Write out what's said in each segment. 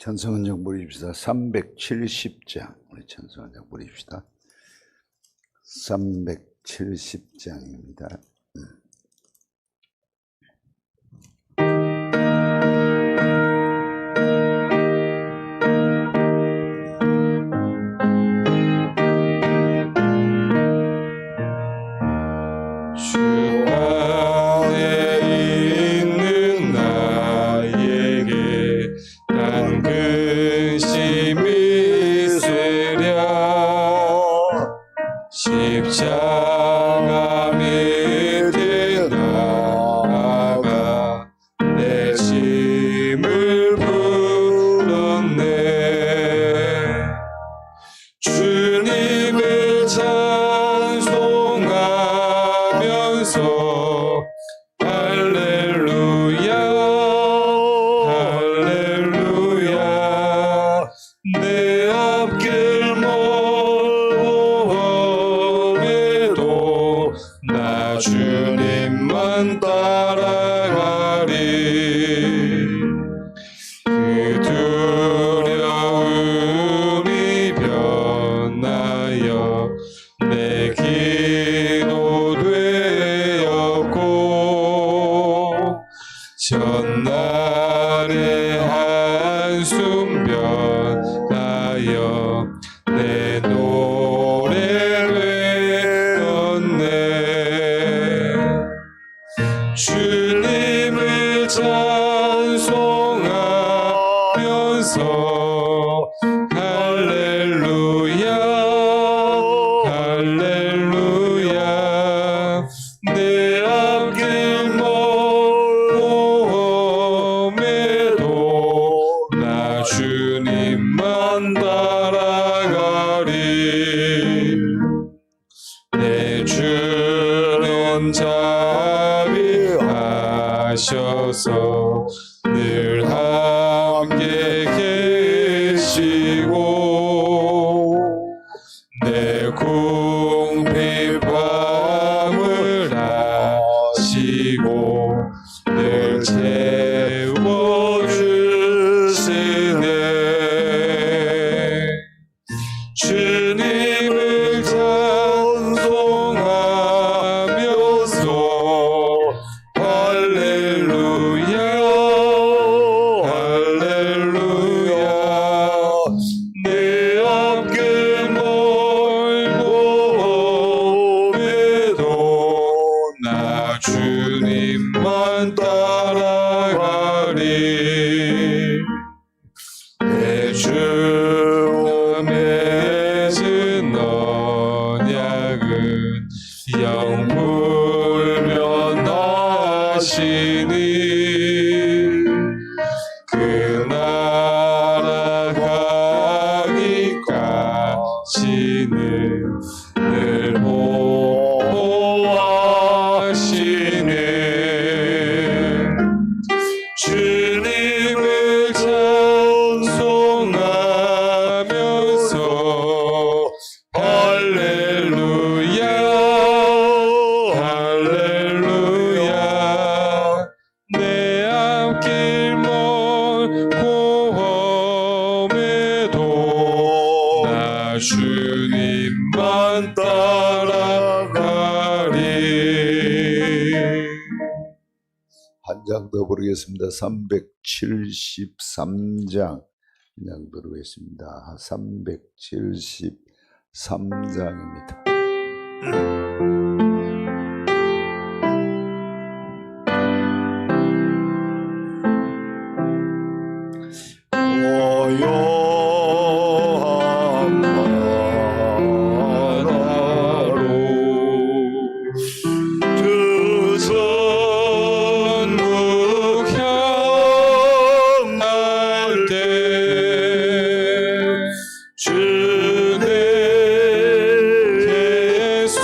찬송은장 부릅시다. 370장. 우리 찬송은장 부릅시다. 370장입니다. 십자가 밑에 나아가 내 짐을 풀었네. 주님을 찬송하면서 할렐루야 할렐루야 내 앞길 나 주님만 따라가리. 그 두려움이 변하여 내 기도 되었고 전날의 한숨 변하여 내 노래 되었네. 주님을 찬송하면서 할렐루야 할렐루야 내 앞길 멀음에도 나 주님만 따라가리. 내 주는 자비하셔서 늘 함께 계시고 내 궁핍함을 아시고 늘 채워주시네. 주님을 찬송하면서 할렐루야 할렐루야 내 앞길 멀음에도 나 주님만 따라가리. 내 주 맺은 언약은 영불변하시니 그 나라 가기까지는 늘 보호하시네. 주님을 찬송하면서 할렐루야 할렐루야 내 앞길 멀음에도 나 주님만 따라가리. 한 장 더 부르겠습니다. 373장. 한 장 부르겠습니다. 373장입니다. 고요한 바다로 두 천국 향할 때 주 내 예수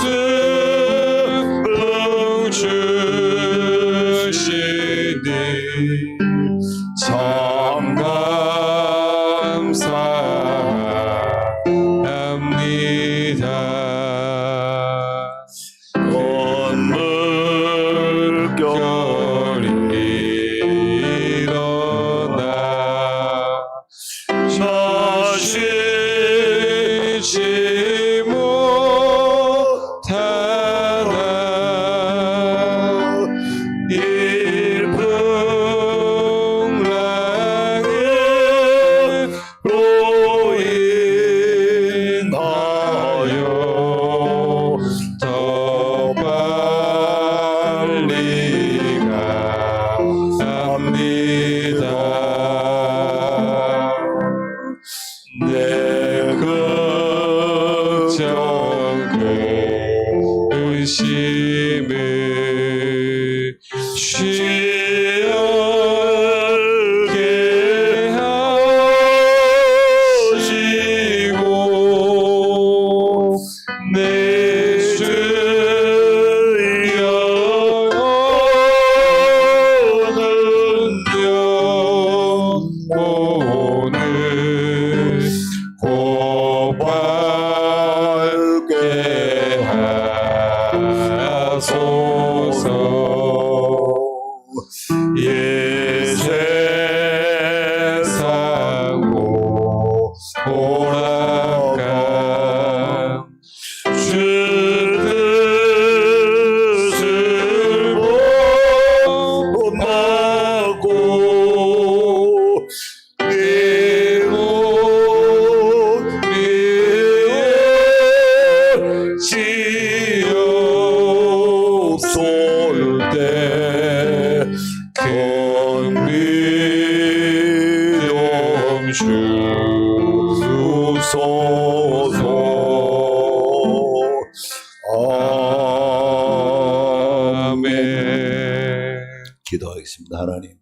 예 세상 오락한 주 뜻을 본받고 내 못 위에 지옥 쏠때 큰 믿음 주소서. 아멘. 기도하겠습니다. 하나님,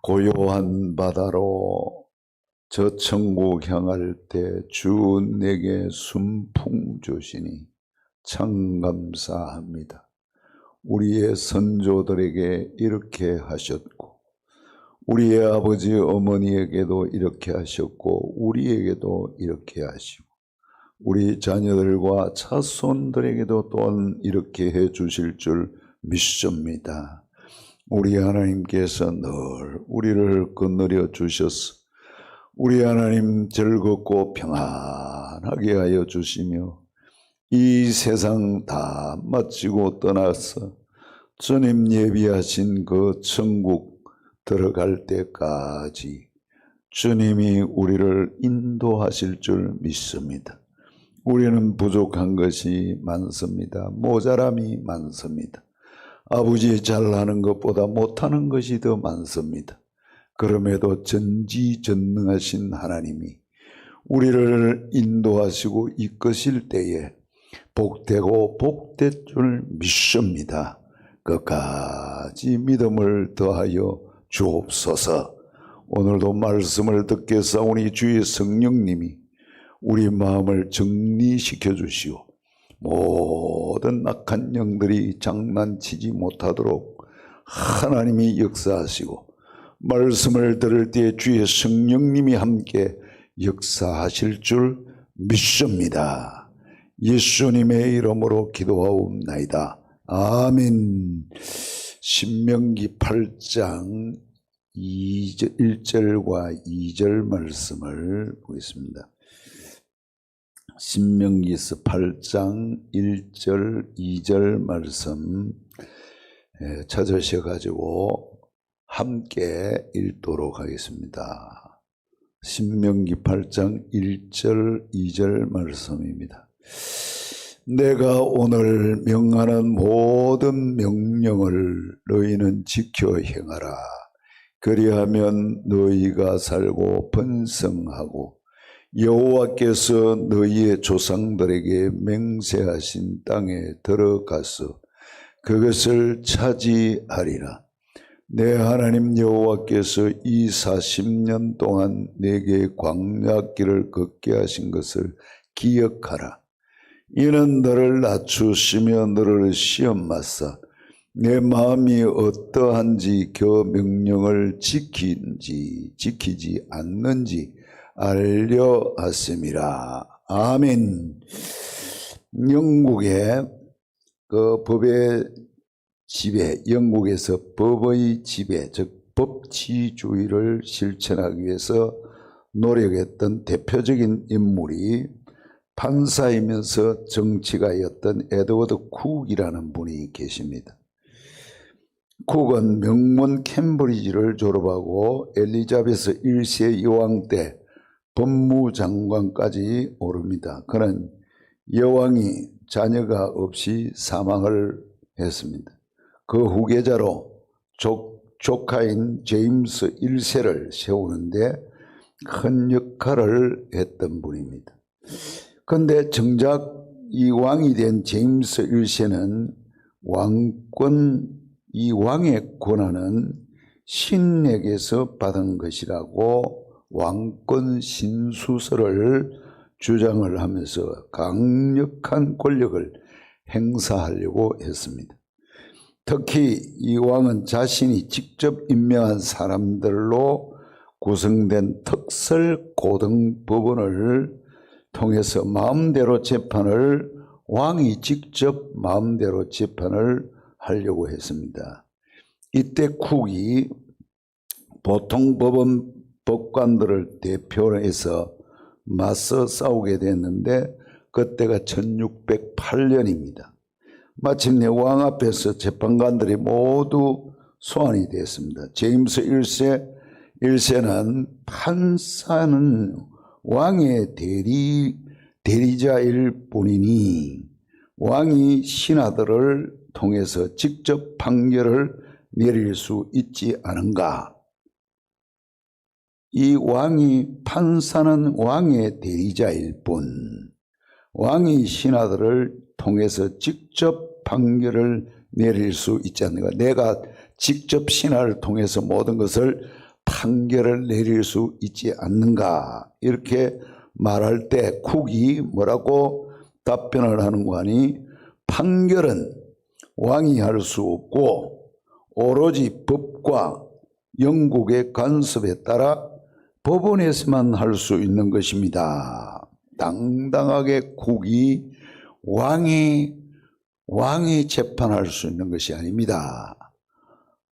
고요한 바다로 저 천국 향할 때 주 내게 순풍 주시니 참 감사합니다. 우리의 선조들에게 이렇게 하셨고, 우리의 아버지 어머니에게도 이렇게 하셨고, 우리에게도 이렇게 하시고, 우리 자녀들과 차손들에게도 또한 이렇게 해 주실 줄 믿습니다. 우리 하나님께서 늘 우리를 거느려 주셔서 우리 하나님 즐겁고 평안하게 하여 주시며, 이 세상 다 마치고 떠나서 주님 예비하신 그 천국 들어갈 때까지 주님이 우리를 인도하실 줄 믿습니다. 우리는 부족한 것이 많습니다. 모자람이 많습니다. 아버지 잘하는 것보다 못하는 것이 더 많습니다. 그럼에도 전지전능하신 하나님이 우리를 인도하시고 이끄실 때에 복되고 복될 줄 믿습니다. 끝까지 믿음을 더하여 주옵소서. 오늘도 말씀을 듣겠사오니 주의 성령님이 우리 마음을 정리시켜 주시오. 모든 악한 영들이 장난치지 못하도록 하나님이 역사하시고, 말씀을 들을 때 주의 성령님이 함께 역사하실 줄 믿습니다. 예수님의 이름으로 기도하옵나이다. 아멘. 신명기 8장 1절과 2절 말씀을 보겠습니다. 신명기서 8장 1절 2절 말씀 찾으셔가지고 함께 읽도록 하겠습니다. 신명기 8장 1절 2절 말씀입니다. 내가 오늘 명하는 모든 명령을 너희는 지켜 행하라. 그리하면 너희가 살고 번성하고 여호와께서 너희의 조상들에게 맹세하신 땅에 들어가서 그것을 차지하리라. 내 하나님 여호와께서 이 40년 동안 내게 광야길을 걷게 하신 것을 기억하라. 이는 너를 낮추시며 너를 시험하사 내 마음이 어떠한지 그 명령을 지키지 않는지 알려 하심이라. 아멘. 영국의 그 법의 지배, 영국에서 법의 지배, 즉 법치주의를 실천하기 위해서 노력했던 대표적인 인물이 판사이면서 정치가였던 에드워드 쿡이라는 분이 계십니다. 쿡은 명문 캠브리지를 졸업하고 엘리자베스 1세 여왕 때 법무장관까지 오릅니다. 그는 여왕이 자녀가 없이 사망을 했습니다. 그 후계자로 조카인 제임스 1세를 세우는데 큰 역할을 했던 분입니다. 그런데 정작 이 왕이 된 제임스 1세는 이 왕의 권한은 신에게서 받은 것이라고 왕권 신수설을 주장을 하면서 강력한 권력을 행사하려고 했습니다. 특히 이 왕은 자신이 직접 임명한 사람들로 구성된 특설 고등법원을 통해서 마음대로 재판을 왕이 직접 마음대로 재판을 하려고 했습니다. 이때 쿡이 보통 법원 법관들을 대표해서 맞서 싸우게 됐는데 그때가 1608년입니다. 마침내 왕 앞에서 재판관들이 모두 소환이 됐습니다. 제임스 1세는 판사는 왕의 대리자일 뿐이니 왕이 신하들을 통해서 직접 판결을 내릴 수 있지 않은가? 이 판사는 왕의 대리자일 뿐, 왕이 신하들을 통해서 직접 판결을 내릴 수 있지 않는가? 내가 직접 신하를 통해서 모든 것을 판결을 내릴 수 있지 않는가? 이렇게 말할 때 쿡이 뭐라고 답변을 하는가 하니, 판결은 왕이 할 수 없고 오로지 법과 영국의 간섭에 따라 법원에서만 할 수 있는 것입니다. 당당하게 쿡이 왕이 재판할 수 있는 것이 아닙니다.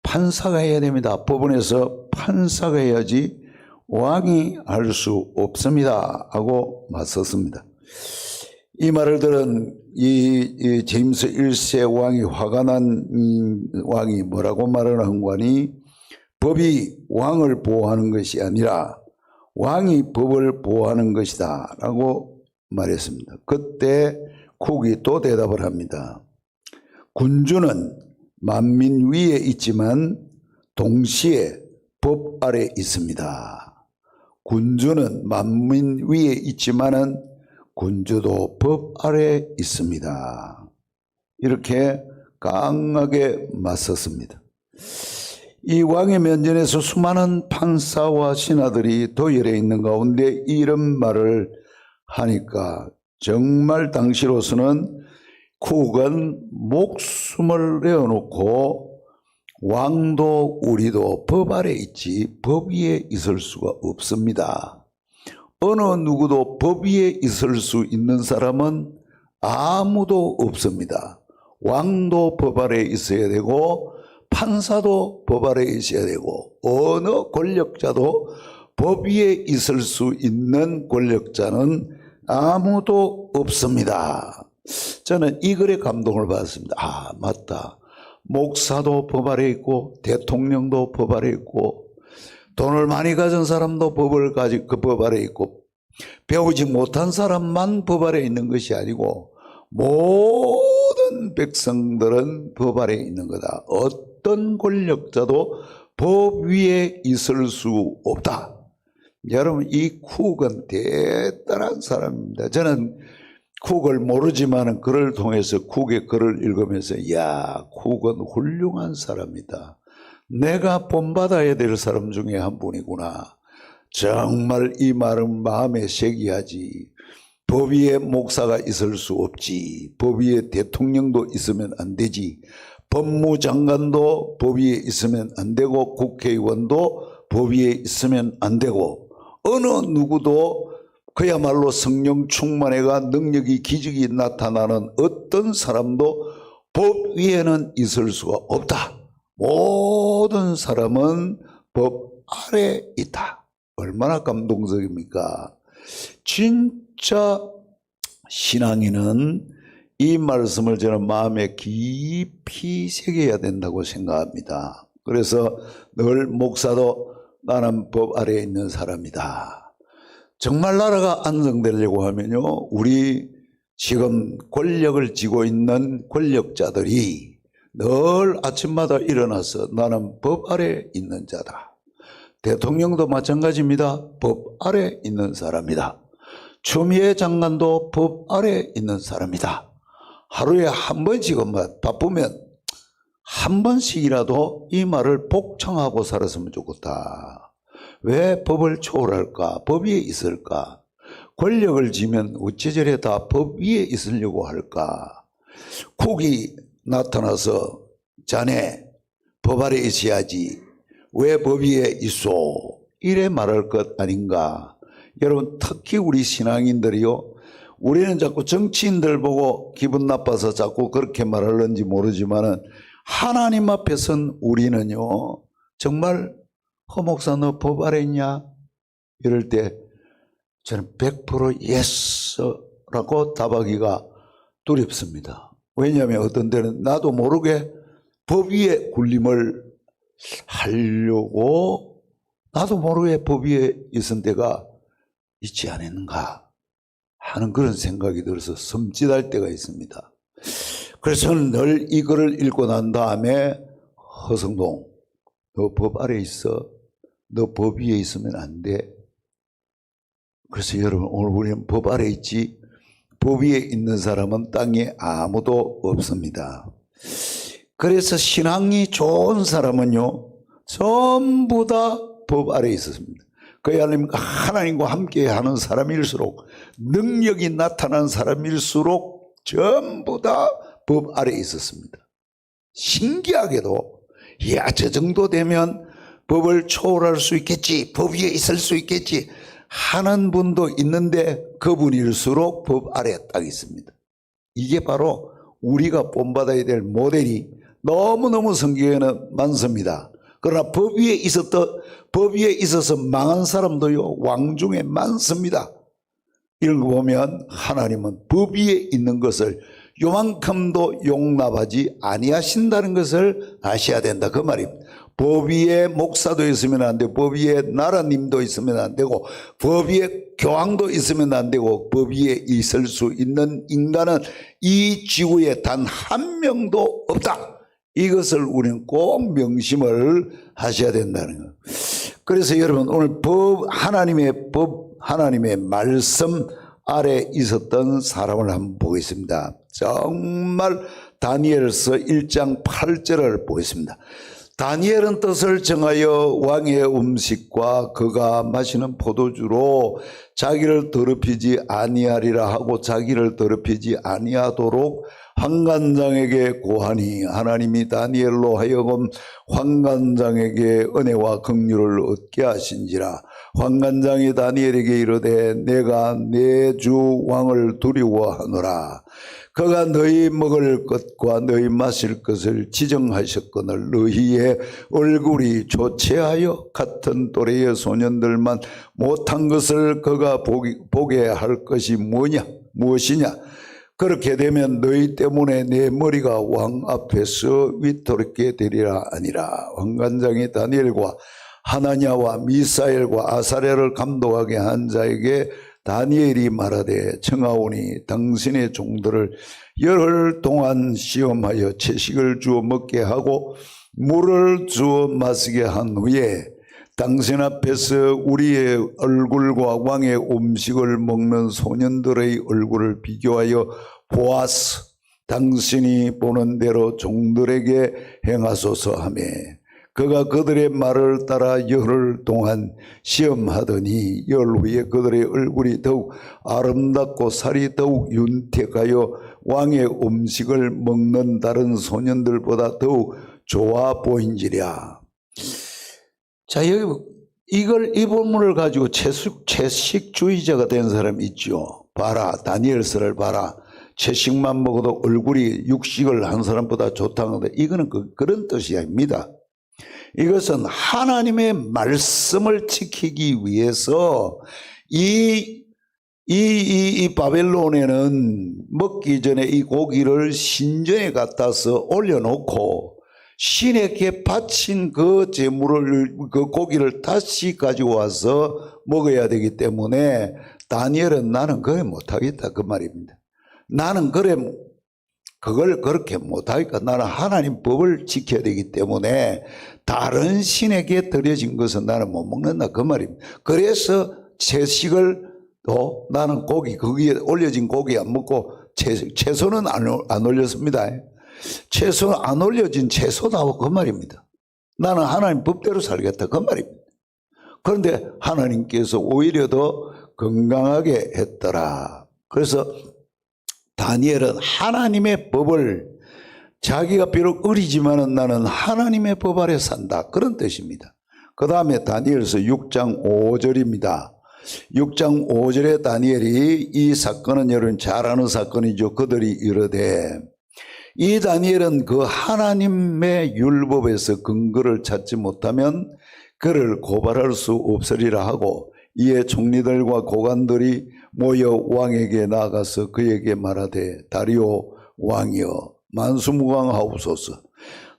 판사가 해야 됩니다. 법원에서 판사가 해야지 왕이 할 수 없습니다 하고 맞섰습니다. 이 말을 들은 이 제임스 1세 왕이 화가 난 왕이 뭐라고 말을 한 거니, 법이 왕을 보호하는 것이 아니라 왕이 법을 보호하는 것이다 라고 말했습니다. 그때 쿡이 또 대답을 합니다. 군주는 만민 위에 있지만 동시에 법 아래 있습니다. 군주는 만민 위에 있지만은 군주도 법 아래 있습니다. 이렇게 강하게 맞섰습니다. 이 왕의 면전에서 수많은 판사와 신하들이 도열해 있는 가운데 이런 말을 하니까 정말 당시로서는 쿡은 목숨을 내어놓고 왕도 우리도 법 아래 있지 법 위에 있을 수가 없습니다. 어느 누구도 법 위에 있을 수 있는 사람은 아무도 없습니다. 왕도 법 아래 있어야 되고 판사도 법 아래 있어야 되고 어느 권력자도 법 위에 있을 수 있는 권력자는 아무도 없습니다. 저는 이 글에 감동을 받았습니다. 아, 맞다. 목사도 법 아래 있고 대통령도 법 아래 있고 돈을 많이 가진 사람도 법 아래 있고 배우지 못한 사람만 법 아래 있는 것이 아니고 모든 백성들은 법 아래 있는 거다. 어떤 권력자도 법 위에 있을 수 없다. 여러분, 이 쿡은 대단한 사람입니다. 저는 쿡을 모르지만 글을 통해서 쿡의 글을 읽으면서 야, 쿡은 훌륭한 사람이다. 내가 본받아야 될 사람 중에 한 분이구나. 정말 이 말은 마음에 새겨야지. 법 위에 목사가 있을 수 없지. 법 위에 대통령도 있으면 안 되지. 법무장관도 법 위에 있으면 안 되고 국회의원도 법 위에 있으면 안 되고 어느 누구도 그야말로 성령 충만해가 능력이 기적이 나타나는 어떤 사람도 법 위에는 있을 수가 없다. 모든 사람은 법 아래 있다. 얼마나 감동적입니까? 진짜 신앙인은 이 말씀을 저는 마음에 깊이 새겨야 된다고 생각합니다. 그래서 늘 목사도 나는 법 아래에 있는 사람이다. 정말 나라가 안정되려고 하면요, 우리 지금 권력을 쥐고 있는 권력자들이 늘 아침마다 일어나서 나는 법 아래에 있는 자다. 대통령도 마찬가지입니다. 법 아래에 있는 사람이다. 추미애 장관도 법 아래에 있는 사람이다. 하루에 한 번씩은 바쁘면 한 번씩이라도 이 말을 복창하고 살았으면 좋겠다. 왜 법을 초월할까? 법 위에 있을까? 권력을 쥐면 어찌 저래 다 법 위에 있으려고 할까? 쿡이 나타나서 자네 법 아래 있어야지. 왜 법 위에 있어? 이래 말할 것 아닌가? 여러분, 특히 우리 신앙인들이요, 우리는 자꾸 정치인들 보고 기분 나빠서 자꾸 그렇게 말하는지 모르지만은 하나님 앞에선 우리는요, 정말 허 목사 너 법 아래 있냐? 이럴 때 저는 100% 예스라고 답하기가 두렵습니다. 왜냐하면 어떤 때는 나도 모르게 법 위에 군림을 하려고 나도 모르게 법 위에 있은 때가 있지 않았는가 하는 그런 생각이 들어서 섬찟할 때가 있습니다. 그래서 저는 늘 이 글을 읽고 난 다음에 허성동 너 법 아래 있어. 너 법 위에 있으면 안 돼. 그래서 여러분 오늘 우리는 법 아래 있지 법 위에 있는 사람은 땅에 아무도 없습니다. 그래서 신앙이 좋은 사람은요 전부 다 법 아래 있었습니다. 그야말로 하나님과 함께 하는 사람일수록 능력이 나타난 사람일수록 전부 다 법 아래 있었습니다. 신기하게도 야, 저 정도 되면 법을 초월할 수 있겠지, 법 위에 있을 수 있겠지 하는 분도 있는데 그분일수록 법 아래에 딱 있습니다. 이게 바로 우리가 본받아야 될 모델이 너무너무 성경에는 많습니다. 그러나 법 위에 있어서 망한 사람도요 왕중에 많습니다. 이런 거 보면 하나님은 법 위에 있는 것을 요만큼도 용납하지 아니하신다는 것을 아셔야 된다 그 말입니다. 법 위에 목사도 있으면 안 되고 법 위에 나라님도 있으면 안 되고 법 위에 교황도 있으면 안 되고 법 위에 있을 수 있는 인간은 이 지구에 단 한 명도 없다. 이것을 우리는 꼭 명심을 하셔야 된다는 것. 그래서 여러분 오늘 하나님의 말씀 아래 있었던 사람을 한번 보겠습니다. 정말 다니엘서 1장 8절을 보겠습니다. 다니엘은 뜻을 정하여 왕의 음식과 그가 마시는 포도주로 자기를 더럽히지 아니하리라 하고 자기를 더럽히지 아니하도록 환관장에게 고하니 하나님이 다니엘로 하여금 환관장에게 은혜와 긍휼을 얻게 하신지라. 환관장이 다니엘에게 이르되 내가 내 주 왕을 두려워하노라. 그가 너희 먹을 것과 너희 마실 것을 지정하셨거늘 너희의 얼굴이 조체하여 같은 또래의 소년들만 못한 것을 그가 보게 할 것이 무엇이냐. 그렇게 되면 너희 때문에 내 머리가 왕 앞에서 위토롭게 되리라 아니라. 환관장이 다니엘과 하나냐와 미사엘과 아사랴를 감독하게 한 자에게 다니엘이 말하되 청하오니 당신의 종들을 열흘 동안 시험하여 채식을 주어 먹게 하고 물을 주어 마시게 한 후에 당신 앞에서 우리의 얼굴과 왕의 음식을 먹는 소년들의 얼굴을 비교하여 보아서 당신이 보는 대로 종들에게 행하소서 하며 그가 그들의 말을 따라 열흘 동안 시험하더니 열 후에 그들의 얼굴이 더욱 아름답고 살이 더욱 윤택하여 왕의 음식을 먹는 다른 소년들보다 더욱 좋아 보인지랴. 자, 여기 이 본문을 가지고 채식주의자가 된 사람이 있죠. 봐라, 다니엘서를 봐라. 채식만 먹어도 얼굴이 육식을 한 사람보다 좋다는 건데 이거는 그런 뜻이 아닙니다. 이것은 하나님의 말씀을 지키기 위해서 이 바벨론에는 먹기 전에 이 고기를 신전에 갖다서 올려놓고 신에게 바친 그 제물을 그 고기를 다시 가지고 와서 먹어야 되기 때문에 다니엘은 나는 그래 못하겠다 그 말입니다. 나는 그걸 그렇게 못하니까 나는 하나님 법을 지켜야 되기 때문에 다른 신에게 드려진 것은 나는 못 먹는다 그 말입니다. 그래서 채식을 또 나는 거기에 올려진 고기 안 먹고 채소는 안 올렸습니다. 채소 안 올려진 채소다고 그 말입니다. 나는 하나님 법대로 살겠다 그 말입니다. 그런데 하나님께서 오히려 더 건강하게 했더라. 그래서 다니엘은 하나님의 법을 자기가 비록 어리지만은 나는 하나님의 법 아래 산다 그런 뜻입니다. 그 다음에 다니엘서 6장 5절입니다. 6장 5절에 다니엘이 이 사건은 여러분 잘 아는 사건이죠. 그들이 이르되 이 다니엘은 그 하나님의 율법에서 근거를 찾지 못하면 그를 고발할 수 없으리라 하고 이에 총리들과 고관들이 모여 왕에게 나가서 그에게 말하되 다리오 왕이여 만수무강하옵소서.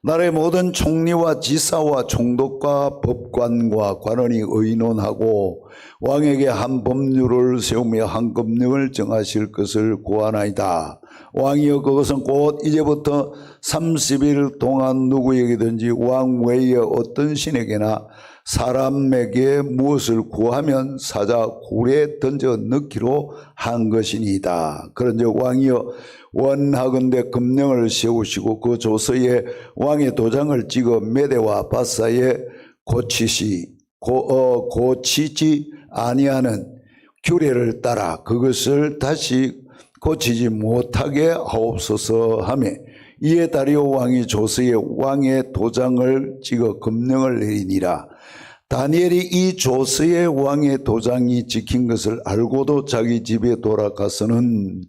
나라의 모든 총리와 지사와 총독과 법관과 관원이 의논하고 왕에게 한 법률을 세우며 한 법령을 정하실 것을 구하나이다. 왕이여 그것은 곧 이제부터 30일 동안 누구에게든지 왕 외에 어떤 신에게나 사람에게 무엇을 구하면 사자 굴에 던져 넣기로 한 것이니이다. 그런즉 왕이여 원하건대 금령을 세우시고 그 조서에 왕의 도장을 찍어 메대와 바사에 고치지 아니하는 규례를 따라 그것을 다시 고치지 못하게 하옵소서 하며 이에 다리오 왕이 조서에 왕의 도장을 찍어 금령을 내리니라. 다니엘이 이 조서에 왕의 도장이 찍힌 것을 알고도 자기 집에 돌아가서는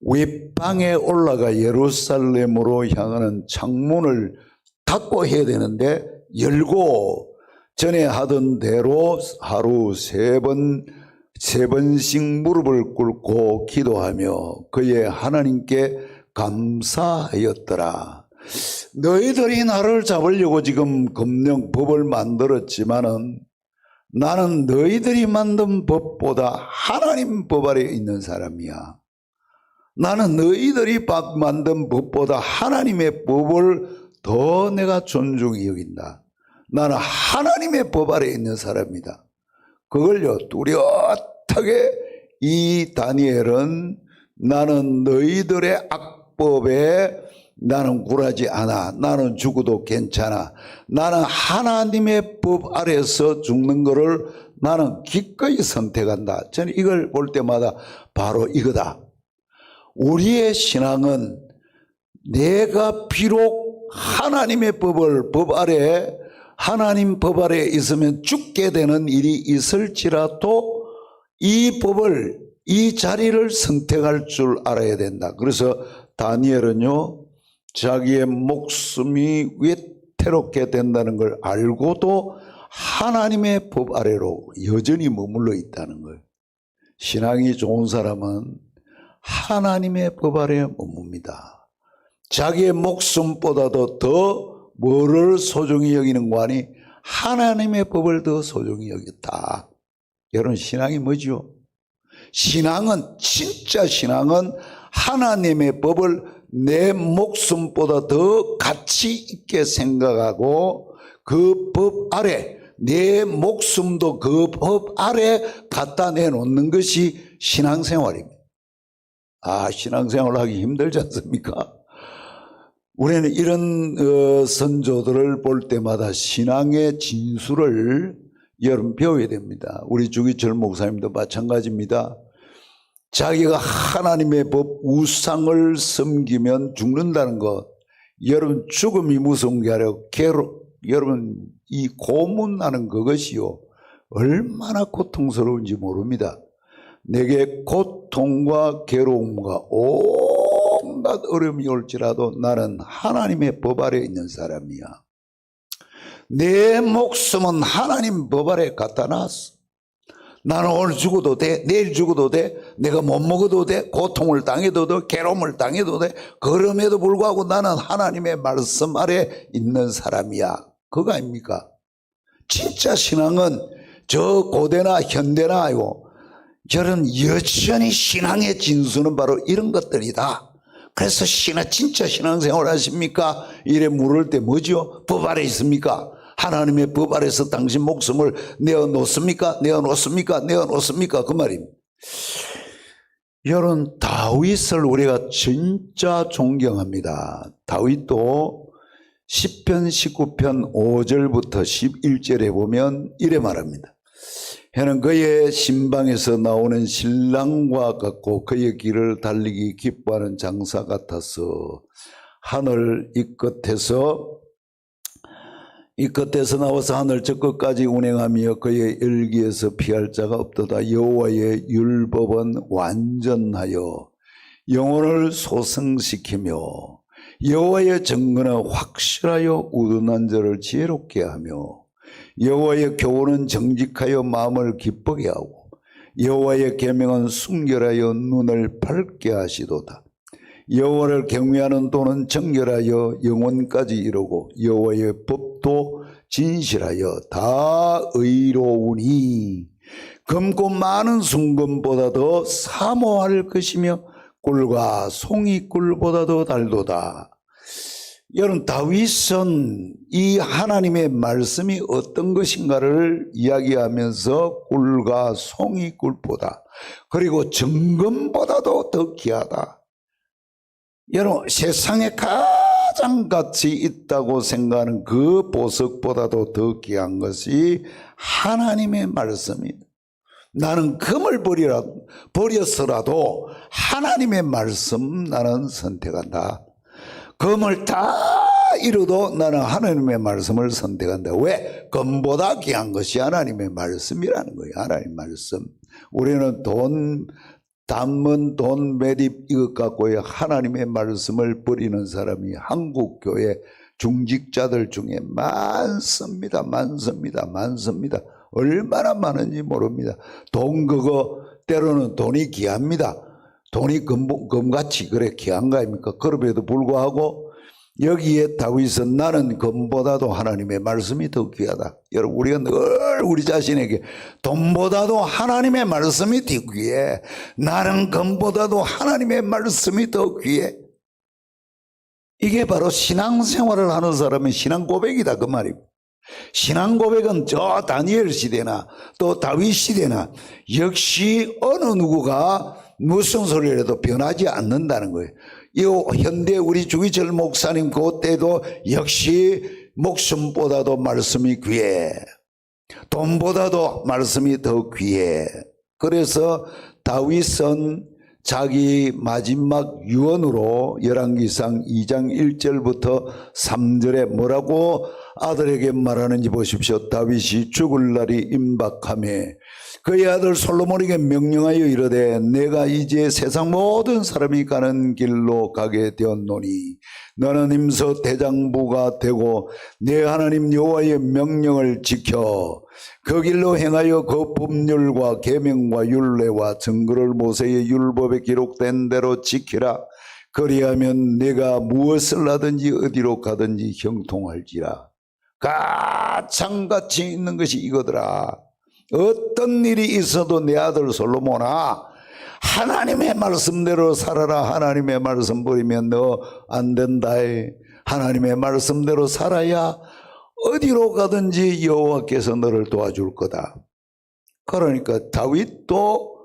윗방에 올라가 예루살렘으로 향하는 창문을 닫고 해야 되는데 열고 전에 하던 대로 하루 세 번씩 무릎을 꿇고 기도하며 그의 하나님께 감사하였더라. 너희들이 나를 잡으려고 지금 금령 법을 만들었지만은 나는 너희들이 만든 법보다 하나님 법 아래 있는 사람이야. 나는 너희들이 만든 법보다 하나님의 법을 더 내가 존중히 여긴다. 나는 하나님의 법 아래 있는 사람이다. 그걸요 뚜렷하게 이 다니엘은 나는 너희들의 악법에 나는 굴하지 않아. 나는 죽어도 괜찮아. 나는 하나님의 법 아래서 죽는 것을 나는 기꺼이 선택한다. 저는 이걸 볼 때마다 바로 이거다. 우리의 신앙은 내가 비록 하나님의 법 아래 하나님 법 아래 있으면 죽게 되는 일이 있을지라도 이 법을 이 자리를 선택할 줄 알아야 된다. 그래서 다니엘은요 자기의 목숨이 위태롭게 된다는 걸 알고도 하나님의 법 아래로 여전히 머물러 있다는 거예요. 신앙이 좋은 사람은 하나님의 법 아래에 머뭅니다. 자기의 목숨보다도 더 뭐를 소중히 여기는 거 아니? 하나님의 법을 더 소중히 여겼다. 여러분 신앙이 뭐죠? 신앙은 진짜 신앙은 하나님의 법을 내 목숨보다 더 가치 있게 생각하고 그 법 아래 내 목숨도 그 법 아래 갖다 내놓는 것이 신앙생활입니다. 신앙생활을 하기 힘들지 않습니까? 우리는 이런 선조들을 볼 때마다 신앙의 진수를 여러분 배워야 됩니다. 우리 주기철 목사님도 마찬가지입니다. 자기가 하나님의 법 우상을 섬기면 죽는다는 것, 여러분 죽음이 무서운 게 아니라 여러분 이 고문하는 그것이요 얼마나 고통스러운지 모릅니다. 내게 고통과 괴로움과 온갖 어려움이 올지라도 나는 하나님의 법 아래 있는 사람이야. 내 목숨은 하나님 법 아래 갖다 놨어. 나는 오늘 죽어도 돼, 내일 죽어도 돼, 내가 못 먹어도 돼, 고통을 당해도 돼, 괴로움을 당해도 돼. 그럼에도 불구하고 나는 하나님의 말씀 아래 있는 사람이야. 그거 아닙니까? 진짜 신앙은 저 고대나 현대나요. 저는 여전히 신앙의 진수는 바로 이런 것들이다. 그래서 진짜 신앙생활 하십니까? 이래 물을 때 뭐죠? 법 아래 있습니까? 하나님의 법 아래서 당신 목숨을 내어놓습니까? 내어놓습니까? 내어놓습니까? 그 말입니다. 여러분 다윗을 우리가 진짜 존경합니다. 다윗도 10편 19편 5절부터 11절에 보면 이래 말합니다. 해는 그의 신방에서 나오는 신랑과 같고 그의 길을 달리기 기뻐하는 장사 같아서 하늘 이 끝에서 이 끝에서 나와서 하늘 저 끝까지 운행하며 그의 열기에서 피할 자가 없도다. 여호와의 율법은 완전하여 영혼을 소성시키며 여호와의 증거는 확실하여 우둔한 자를 지혜롭게 하며 여호와의 교훈은 정직하여 마음을 기쁘게 하고 여호와의 계명은 순결하여 눈을 밝게 하시도다. 여호와를 경외하는 도는 정결하여 영혼까지 이루고 여호와의 법도 진실하여 다 의로우니 검고 많은 순금보다 더 사모할 것이며 꿀과 송이꿀보다 더 달도다. 여러분, 다윗은 이 하나님의 말씀이 어떤 것인가를 이야기하면서 꿀과 송이꿀보다 그리고 정금보다도 더 귀하다. 여러분, 세상에 가장 가치 있다고 생각하는 그 보석보다도 더 귀한 것이 하나님의 말씀이다. 나는 금을 버렸어라도 하나님의 말씀 나는 선택한다. 금을 다 잃어도 나는 하나님의 말씀을 선택한다. 왜? 금보다 귀한 것이 하나님의 말씀이라는 거예요. 하나님의 말씀. 우리는 담은 돈 매립 이것 갖고 하나님의 말씀을 버리는 사람이 한국 교회 중직자들 중에 많습니다. 많습니다. 얼마나 많은지 모릅니다. 돈 그거 때로는 돈이 귀합니다. 돈이 금같이 그래 귀한 거 아닙니까? 그럼에도 불구하고 여기에 다윗은 나는 금보다도 하나님의 말씀이 더 귀하다. 여러분, 우리가 늘 우리 자신에게 돈보다도 하나님의 말씀이 더 귀해. 나는 금보다도 하나님의 말씀이 더 귀해. 이게 바로 신앙생활을 하는 사람의 신앙 고백이다, 그 말입니다. 신앙 고백은 저 다니엘 시대나 또 다윗 시대나 역시 어느 누구가 무슨 소리를 해도 변하지 않는다는 거예요. 이 현대 우리 주기철 목사님 그때도 역시 목숨보다도 말씀이 귀해. 돈보다도 말씀이 더 귀해. 그래서 다윗은 자기 마지막 유언으로 열왕기상 2장 1절부터 3절에 뭐라고 아들에게 말하는지 보십시오. 다윗이 죽을 날이 임박하며 그의 아들 솔로몬에게 명령하여 이르되 내가 이제 세상 모든 사람이 가는 길로 가게 되었노니 너는 임서 대장부가 되고 내 하나님 여호와의 명령을 지켜 그 길로 행하여 그 법률과 계명과 율례와 증거를 모세의 율법에 기록된 대로 지키라. 그리하면 내가 무엇을 하든지 어디로 가든지 형통할지라. 가장같이 있는 것이 이거더라. 어떤 일이 있어도 내 아들 솔로몬아, 하나님의 말씀대로 살아라. 하나님의 말씀 버리면 너 안 된다. 하나님의 말씀대로 살아야 어디로 가든지 여호와께서 너를 도와줄 거다. 그러니까 다윗도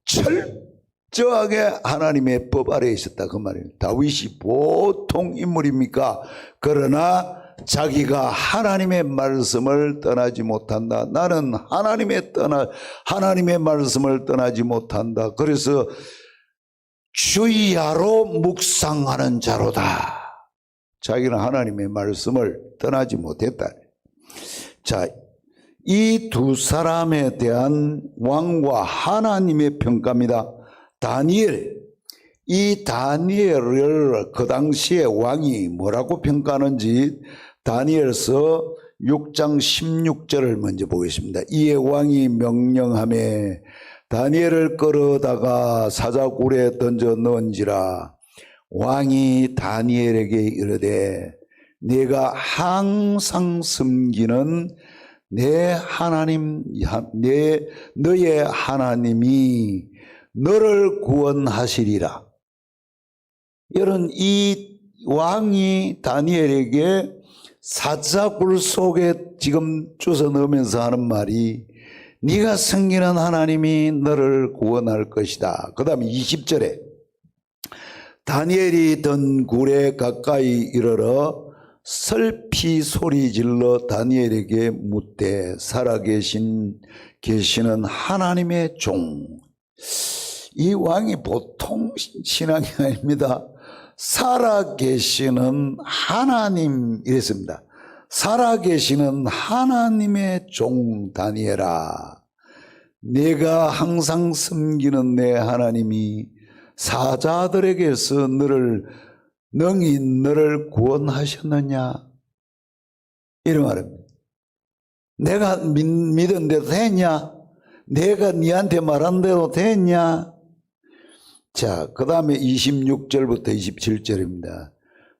철저하게 하나님의 법 아래에 있었다, 그 말이에요. 다윗이 보통 인물입니까? 그러나 자기가 하나님의 말씀을 떠나지 못한다. 나는 하나님의 말씀을 떠나지 못한다. 그래서 주야로 묵상하는 자로다. 자기는 하나님의 말씀을 떠나지 못했다. 자, 이 두 사람에 대한 왕과 하나님의 평가입니다. 다니엘, 이 다니엘을 그 당시에 왕이 뭐라고 평가하는지 다니엘서 6장 16절을 먼저 보겠습니다. 이에 왕이 명령하며 다니엘을 끌어다가 사자굴에 던져 넣은지라. 왕이 다니엘에게 이르되 네가 항상 섬기는 너의 하나님이 너를 구원하시리라. 여러분, 이 왕이 다니엘에게 사자굴 속에 지금 주워 넣으면서 하는 말이 네가 섬기는 하나님이 너를 구원할 것이다. 그 다음에 20절에 다니엘이 든 굴에 가까이 이르러 슬피 소리질러 다니엘에게 묻되 살아계시는 하나님의 종. 이 왕이 보통 신앙이 아닙니다. 살아계시는 하나님 이랬습니다. 살아계시는 하나님의 종 다니엘아, 내가 항상 섬기는 내 하나님이 사자들에게서 능히 너를 구원하셨느냐? 이런 말입니다. 내가 믿은 대로 됐냐? 내가 네한테 말한 대로 됐냐? 자, 그 다음에 26절부터 27절입니다.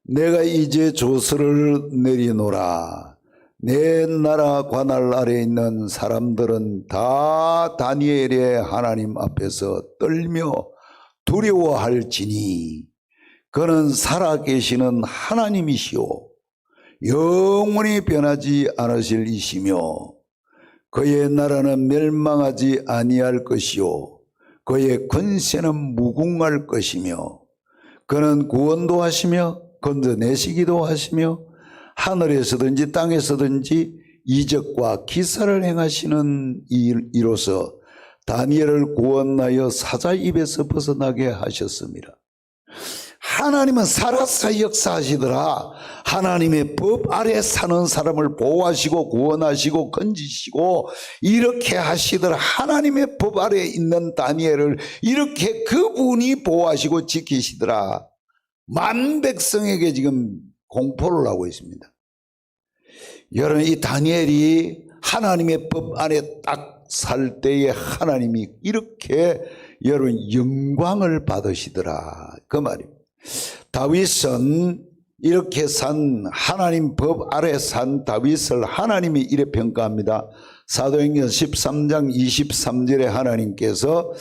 내가 이제 조서를 내리노라. 내 나라 관할 아래에 있는 사람들은 다 다니엘의 하나님 앞에서 떨며 두려워할지니 그는 살아계시는 하나님이시오 영원히 변하지 않으실 이시며 그의 나라는 멸망하지 아니할 것이요 그의 권세는 무궁할 것이며 그는 구원도 하시며 건져내시기도 하시며 하늘에서든지 땅에서든지 이적과 기사를 행하시는 이로서 다니엘을 구원하여 사자 입에서 벗어나게 하셨습니다. 하나님은 살아서 역사하시더라. 하나님의 법 아래 사는 사람을 보호하시고 구원하시고 건지시고 이렇게 하시더라. 하나님의 법 아래 있는 다니엘을 이렇게 그분이 보호하시고 지키시더라. 만 백성에게 지금 공포를 하고 있습니다. 여러분, 이 다니엘이 하나님의 법 안에 딱 살 때에 하나님이 이렇게 여러분 영광을 받으시더라. 그 말입니다. 다윗은 이렇게 산 하나님 법 아래 산 다윗을 하나님이 이래 평가합니다. 사도행전 13장 23절에 하나님께서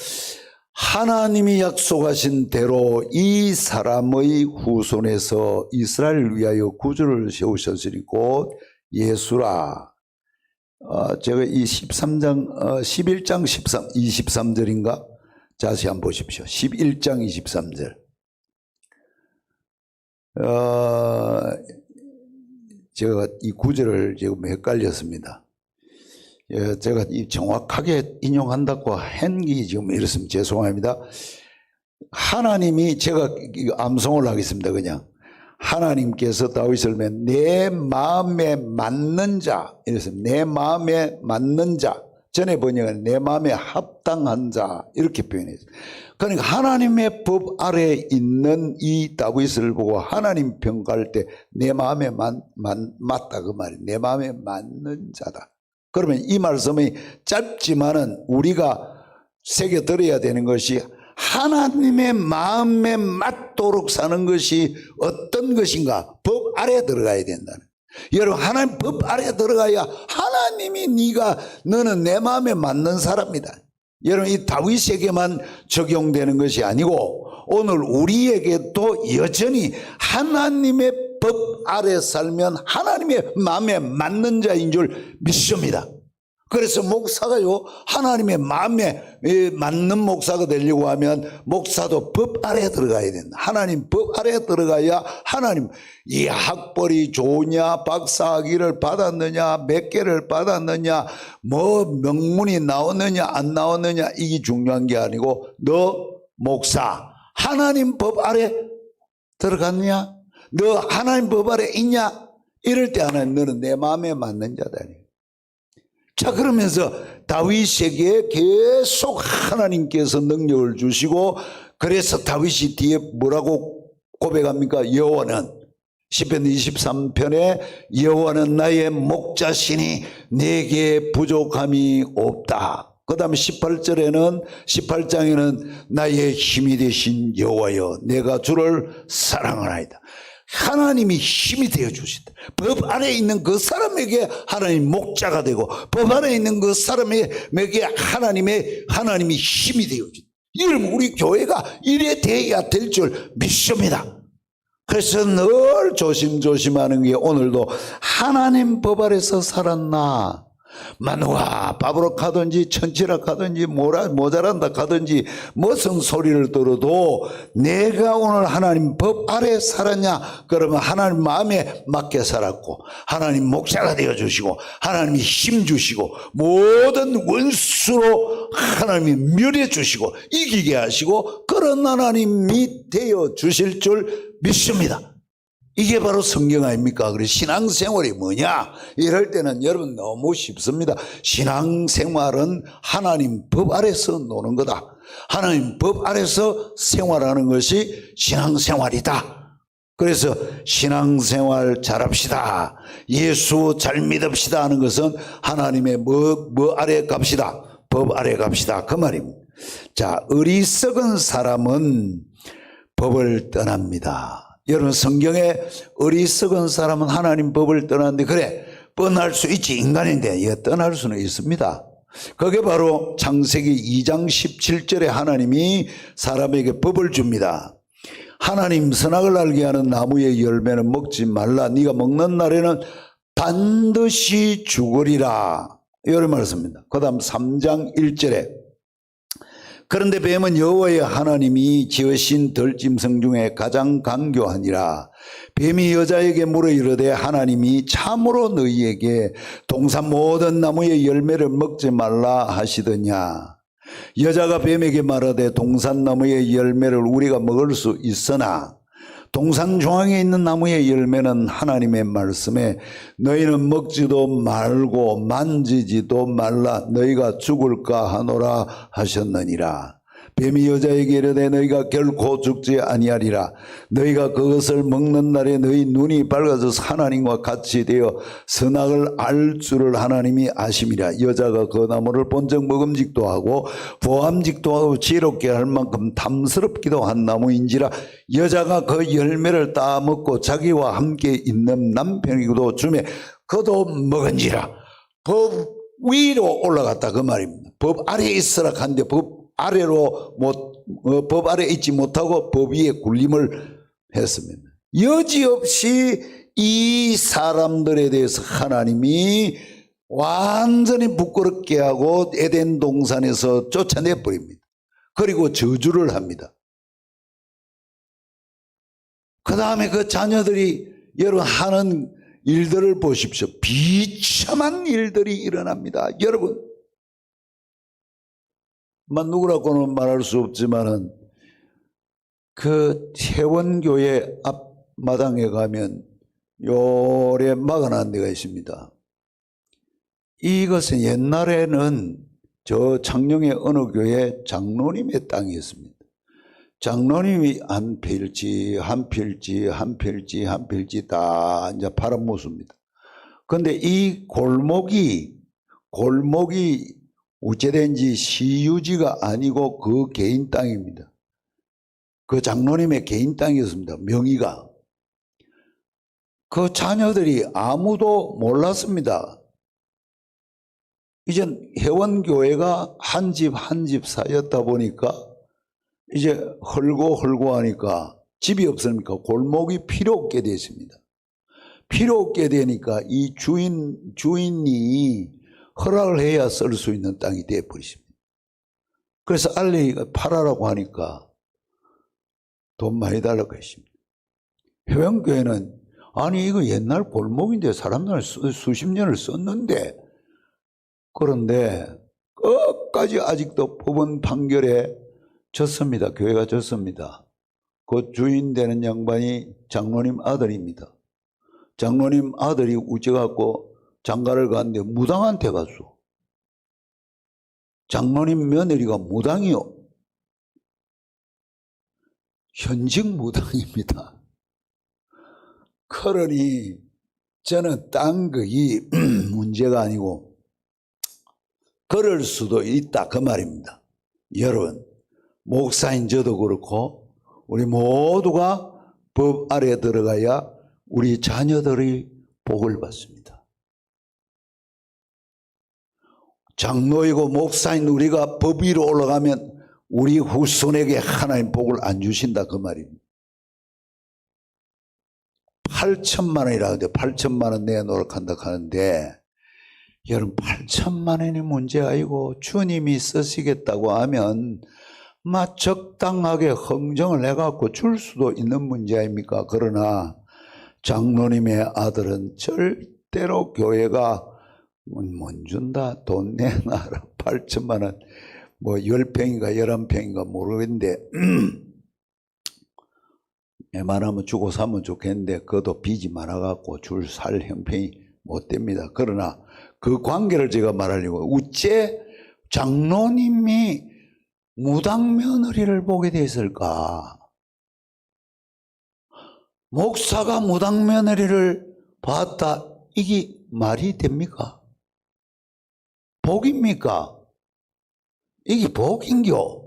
하나님이 약속하신 대로 이 사람의 후손에서 이스라엘을 위하여 구주를 세우셨으니 곧 예수라. 제가 이 11장 23절인가? 자세히 한번 보십시오. 11장 23절. 제가 이 구절을 지금 헷갈렸습니다. 제가 정확하게 인용한다고 한 게 지금 이렇습니다. 죄송합니다. 하나님이 제가 암송을 하겠습니다. 그냥 하나님께서 다윗을 내 마음에 맞는 자 이랬습니다. 내 마음에 맞는 자. 전에 번역은 내 마음에 합당한 자 이렇게 표현했어요. 그러니까 하나님의 법 아래에 있는 이 다윗을 보고 하나님 평가할 때 내 마음에 맞다 그 말이에요. 내 마음에 맞는 자다. 그러면 이 말씀이 짧지만은 우리가 새겨들어야 되는 것이 하나님의 마음에 맞도록 사는 것이 어떤 것인가? 법 아래에 들어가야 된다는. 여러분, 하나님 법 아래에 들어가야 하나님이 너는 내 마음에 맞는 사람이다. 여러분, 이 다윗에게만 적용되는 것이 아니고 오늘 우리에게도 여전히 하나님의 법 아래 살면 하나님의 마음에 맞는 자인 줄 믿습니다. 그래서 목사가요, 하나님의 마음에 맞는 목사가 되려고 하면 목사도 법 아래에 들어가야 된다. 하나님 법 아래에 들어가야 하나님, 이 학벌이 좋으냐, 박사학위를 받았느냐, 몇 개를 받았느냐, 뭐 명문이 나오느냐 안 나오느냐 이게 중요한 게 아니고 너 목사 하나님 법 아래 들어갔냐? 너 하나님 법 아래 있냐? 이럴 때 하나님 너는 내 마음에 맞는 자다. 자, 그러면서 다윗에게 계속 하나님께서 능력을 주시고 그래서 다윗이 뒤에 뭐라고 고백합니까? 여호와는 시편 23편에 여호와는 나의 목자시니 내게 부족함이 없다. 그 다음에 18장에는 나의 힘이 되신 여호와여 내가 주를 사랑하나이다. 하나님이 힘이 되어 주신다. 법 안에 있는 그 사람에게 하나님 목자가 되고 법 안에 있는 그 사람에게 하나님이 힘이 되어 주신다. 이러면 우리 교회가 이래 돼야 될 줄 믿습니다. 그래서 늘 조심조심하는 게 오늘도 하나님 법 아래서 살았나? 만화 밥으로 가든지 천치락 가든지 모자란다 가든지 무슨 소리를 들어도 내가 오늘 하나님 법 아래 살았냐? 그러면 하나님 마음에 맞게 살았고 하나님 목자가 되어주시고 하나님이 힘 주시고 모든 원수로 하나님이 멸해 주시고 이기게 하시고 그런 하나님이 되어주실 줄 믿습니다. 이게 바로 성경 아닙니까? 그래서 신앙생활이 뭐냐? 이럴 때는 여러분 너무 쉽습니다. 신앙생활은 하나님 법 아래서 노는 거다. 하나님 법 아래서 생활하는 것이 신앙생활이다. 그래서 신앙생활 잘합시다. 예수 잘 믿읍시다 하는 것은 하나님의 뭐 아래 갑시다. 법 아래 갑시다. 그 말입니다. 자, 어리석은 사람은 법을 떠납니다. 여러분 성경에 어리석은 사람은 하나님 법을 떠났는데 그래 떠날 수 있지 인간인데 떠날 수는 있습니다. 그게 바로 창세기 2장 17절에 하나님이 사람에게 법을 줍니다. 하나님 선악을 알게 하는 나무의 열매는 먹지 말라. 네가 먹는 날에는 반드시 죽으리라. 이런 말씀입니다. 그 다음 3장 1절에 그런데 뱀은 여호와의 하나님이 지으신 들짐승 중에 가장 간교하니라. 뱀이 여자에게 물어 이르되 하나님이 참으로 너희에게 동산 모든 나무의 열매를 먹지 말라 하시더냐. 여자가 뱀에게 말하되 동산 나무의 열매를 우리가 먹을 수 있으나 동산 중앙에 있는 나무의 열매는 하나님의 말씀에 너희는 먹지도 말고 만지지도 말라 너희가 죽을까 하노라 하셨느니라. 뱀이 여자에게 이르되 너희가 결코 죽지 아니하리라. 너희가 그것을 먹는 날에 너희 눈이 밝아져서 하나님과 같이 되어 선악을 알 줄을 하나님이 아심이라. 여자가 그 나무를 본적 먹음직도 하고 보암직도 하고 지혜롭게 할 만큼 탐스럽기도 한 나무인지라. 여자가 그 열매를 따먹고 자기와 함께 있는 남편이고도 주매 그도 먹은지라. 법 위로 올라갔다 그 말입니다. 법 아래에 있으라 한데 법 아래로 법 아래 있지 못하고 법 위에 군림을 했습니다. 여지없이 이 사람들에 대해서 하나님이 완전히 부끄럽게 하고 에덴 동산에서 쫓아내 버립니다. 그리고 저주를 합니다. 그 다음에 그 자녀들이 여러분 하는 일들을 보십시오. 비참한 일들이 일어납니다. 여러분 누구라고는 말할 수 없지만은 그 태원교회 앞마당에 가면 요래 막아놓은 데가 있습니다. 이것은 옛날에는 저 창녕의 어느 교회 장로님의 땅이었습니다. 장로님이 한 필지 다 이제 팔아먹습니다. 그런데 이 골목이 우체된지 시유지가 아니고 그 개인 땅입니다. 그 장로님의 개인 땅이었습니다. 명의가. 그 자녀들이 아무도 몰랐습니다. 이제 회원교회가 한 집 한 집 사였다 보니까 이제 헐고 하니까 집이 없으니까 골목이 필요 없게 됐습니다. 필요 없게 되니까 이 주인이 허락을 해야 쓸 수 있는 땅이 되어버리십니다. 그래서 알레이가 팔아라고 하니까 돈 많이 달라고 했습니다. 회원교회는 아니 이거 옛날 골목인데 사람들 수십 년을 썼는데 그런데 끝까지 아직도 법원 판결에 졌습니다. 교회가 졌습니다. 그 주인 되는 양반이 장로님 아들입니다. 장로님 아들이 우째갖고 장가를 갔는데 무당한테 갔어. 장로님 며느리가 무당이요. 현직 무당입니다. 그러니 저는 딴 거이 문제가 아니고 그럴 수도 있다 그 말입니다. 여러분 목사인 저도 그렇고 우리 모두가 법 아래에 들어가야 우리 자녀들이 복을 받습니다. 장로이고 목사인 우리가 법 위로 올라가면 우리 후손에게 하나님 복을 안 주신다 그 말입니다. 8천만 원이라 하는데 8천만 원 내놓으라고 한다 하는데 여러분 8천만 원이 문제 아니고 주님이 쓰시겠다고 하면 적당하게 흥정을 해갖고 줄 수도 있는 문제 아닙니까? 그러나 장로님의 아들은 절대로 교회가 못 준다 돈 내놔라 8천만 원 10평인가 11평인가 모르겠는데 웬만하면 주고 사면 좋겠는데 그것도 빚이 많아갖고 줄 살 형편이 못 됩니다. 그러나 그 관계를 제가 말하려고, 어째 장로님이 무당 며느리를 보게 됐을까? 목사가 무당 며느리를 봤다, 이게 말이 됩니까? 복입니까? 이게 복인겨?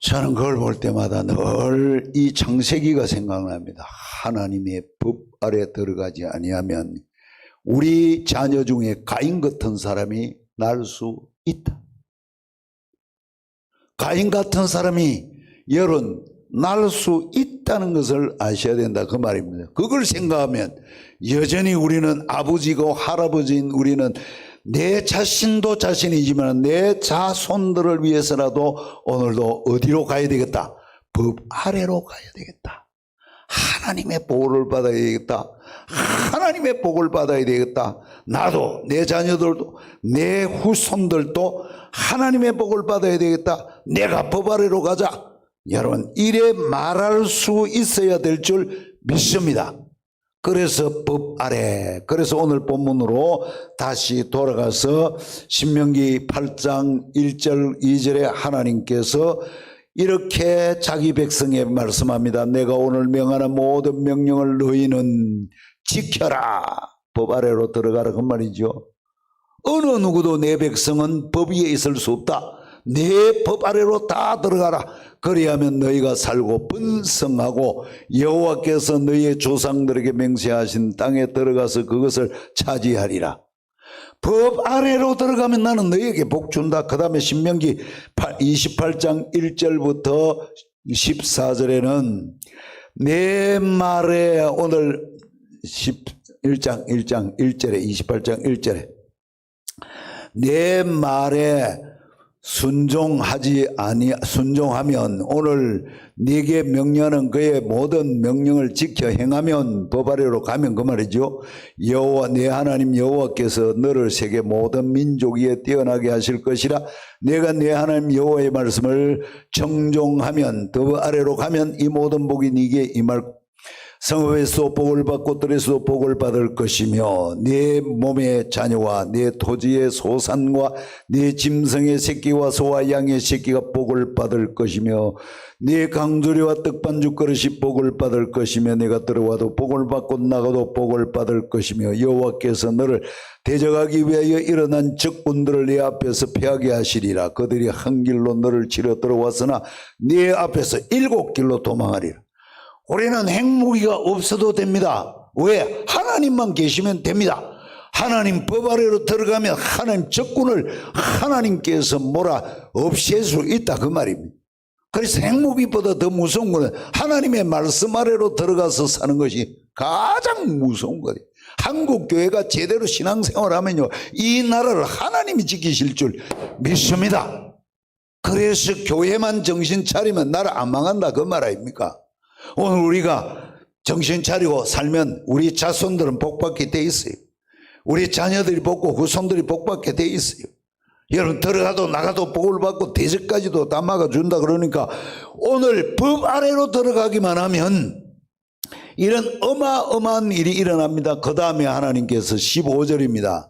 저는 그걸 볼 때마다 늘 이 창세기가 생각납니다. 하나님의 법 아래 들어가지 아니하면 우리 자녀 중에 가인 같은 사람이 날 수 있다. 가인 같은 사람이 여론 날 수 있다는 것을 아셔야 된다, 그 말입니다. 그걸 생각하면 여전히 우리는 아버지고 할아버지인 우리는 내 자신도 자신이지만 내 자손들을 위해서라도 오늘도 어디로 가야 되겠다? 법 아래로 가야 되겠다. 하나님의 복을 받아야 되겠다. 하나님의 복을 받아야 되겠다. 나도, 내 자녀들도, 내 후손들도 하나님의 복을 받아야 되겠다. 내가 법 아래로 가자. 여러분, 이래 말할 수 있어야 될 줄 믿습니다. 그래서 법 아래, 그래서 오늘 본문으로 다시 돌아가서 신명기 8장 1절 2절에 하나님께서 이렇게 자기 백성에 말씀합니다. 내가 오늘 명하는 모든 명령을 너희는 지켜라. 법 아래로 들어가라, 그 말이죠. 어느 누구도 내 백성은 법 위에 있을 수 없다. 내 법 아래로 다 들어가라. 그리하면 너희가 살고 번성하고 여호와께서 너희의 조상들에게 맹세하신 땅에 들어가서 그것을 차지하리라. 법 아래로 들어가면 나는 너희에게 복 준다. 그 다음에 신명기 28장 1절부터 14절에는 내 말에 오늘 1장 1절에 28장 1절에 내 말에 순종하면 오늘 네게 명령하는 그의 모든 명령을 지켜 행하면 법 아래로 가면 그 말이죠. 여호와 내 하나님 여호와께서 너를 세계 모든 민족 위에 뛰어나게 하실 것이라. 내가 내 하나님 여호와의 말씀을 청종하면 법 아래로 가면 이 모든 복이 네게 임할 성읍에서도 복을 받고 들에서도 복을 받을 것이며 네 몸의 자녀와 네 토지의 소산과 네 짐승의 새끼와 소와 양의 새끼가 복을 받을 것이며 네 강두리와 떡반죽 그릇이 복을 받을 것이며 내가 들어와도 복을 받고 나가도 복을 받을 것이며 여호와께서 너를 대적하기 위하여 일어난 적군들을 네 앞에서 패하게 하시리라. 그들이 한 길로 너를 치러 들어왔으나 네 앞에서 7길로 도망하리라. 우리는 핵무기가 없어도 됩니다. 왜? 하나님만 계시면 됩니다. 하나님 법 아래로 들어가면 하나님 적군을 하나님께서 몰아 없앨 수 있다, 그 말입니다. 그래서 핵무기보다 더 무서운 것은 하나님의 말씀 아래로 들어가서 사는 것이 가장 무서운 거예요. 한국 교회가 제대로 신앙생활하면요, 이 나라를 하나님이 지키실 줄 믿습니다. 그래서 교회만 정신 차리면 나라 안 망한다, 그 말 아닙니까? 오늘 우리가 정신 차리고 살면 우리 자손들은 복받게 돼 있어요. 우리 자녀들이 복고 후손들이 복받게 돼 있어요. 여러분, 들어가도 나가도 복을 받고 대접까지도 다 막아준다. 그러니까 오늘 법 아래로 들어가기만 하면 이런 어마어마한 일이 일어납니다. 그 다음에 하나님께서 15절입니다.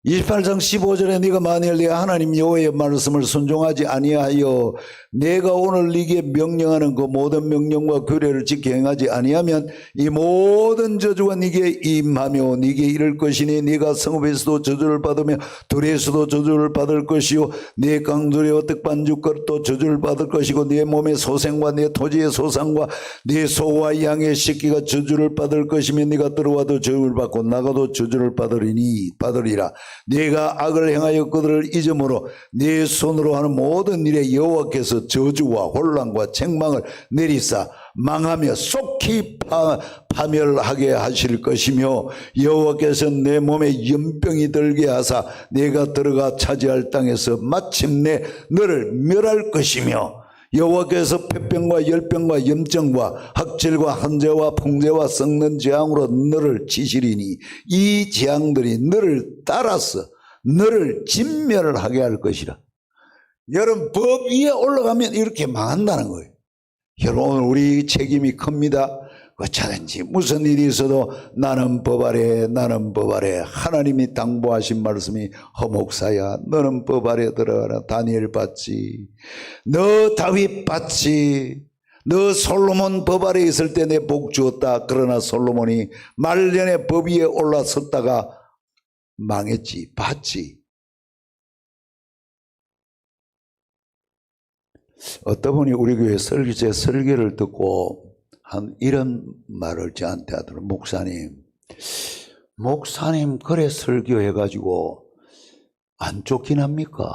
28장 15절에 네가 만일 네 하나님 여호와의 말씀을 순종하지 아니하여 내가 오늘 네게 명령하는 그 모든 명령과 규례를 지켜 행하지 아니하면 이 모든 저주가 네게 임하며 네게 이를 것이니 네가 성읍에서도 저주를 받으며 들에서도 저주를 받을 것이요 네 강두리와 떡반죽 그릇도 저주를 받을 것이고 네 몸의 소생과 네 토지의 소상과 네 소와 양의 새끼가 저주를 받을 것이며 네가 들어와도 저주를 받고 나가도 저주를 받으리라. 네가 악을 행하여 그들을 잊음으로 네 손으로 하는 모든 일에 여호와께서 저주와 혼란과 책망을 내리사 망하며 속히 파멸하게 하실 것이며 여호와께서 내 몸에 연병이 들게 하사 내가 들어가 차지할 땅에서 마침내 너를 멸할 것이며 여호와께서 폐병과 열병과 염증과 학질과 한재와 풍재와 썩는 재앙으로 너를 치시리니 이 재앙들이 너를 따라서 너를 진멸하게 할 것이라. 여러분, 법 위에 올라가면 이렇게 망한다는 거예요. 여러분 오늘 우리 책임이 큽니다. 어쩌든지 무슨 일이 있어도 나는 법 아래 나는 법 아래 하나님이 당부하신 말씀이 허목사야 너는 법 아래 들어가라. 다니엘 봤지. 너 다윗 봤지. 너 솔로몬 법 아래 있을 때 내 복 주었다. 그러나 솔로몬이 말년에 법 위에 올라섰다가 망했지. 봤지. 어떤 분이 우리 교회 제 설교를 듣고 한 이런 말을 저한테 하더라고요. 목사님 그래 설교해가지고 안 쫓긴 합니까?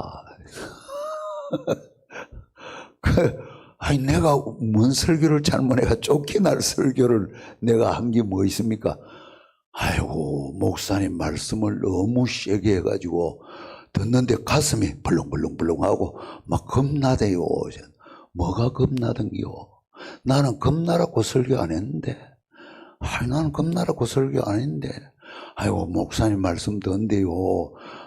아니 내가 뭔 설교를 잘못해가 쫓겨날 설교를 내가 한 게 뭐 있습니까? 아이고 목사님 말씀을 너무 세게 해가지고 듣는데 가슴이 벌렁벌렁벌렁하고 막 겁나대요. 뭐가 겁나던겨? 나는 겁나라고 설교 안 했는데. 나는 겁나라고 설교 안 했는데. 아이고 목사님 말씀 듣는데요.